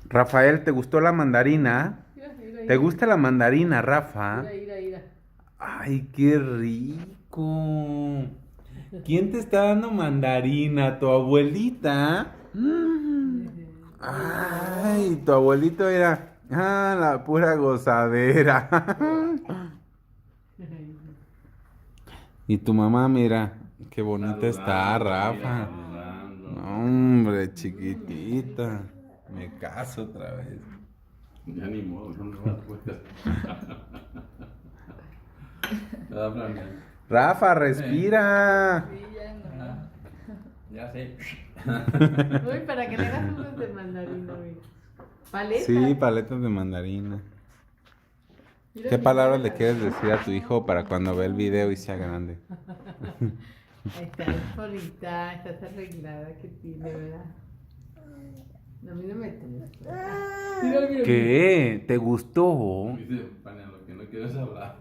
Rafael, ¿te gustó la mandarina? Mira, mira, ¿Te mira. gusta la mandarina, Rafa? Mira, mira, mira. Ay, qué rico. ¿Quién te está dando mandarina? ¿Tu abuelita? Ay, tu abuelito era... Ah, la pura gozadera. Y tu mamá, mira, qué bonita está, Saludando, mira, Rafa. saludando. Hombre, chiquitita. Me caso otra vez. Ya ni modo, no me vas a poder. ¿Verdad, Fran? Rafa, respira. Sí, ya no. Ya sé. Uy, para que le hagas unos de mandarina, mira. Paleta. Sí, paletas de mandarina. Mira, ¿Qué mi palabras cara. le quieres decir a tu hijo para cuando vea el video y sea grande? Ahí estás bonita, estás arreglada que tiene, ¿verdad? No, a mí no me gusta. Mira, mira, ¿Qué? ¿Te gustó? Dice, Fran, lo que no quiero es hablar.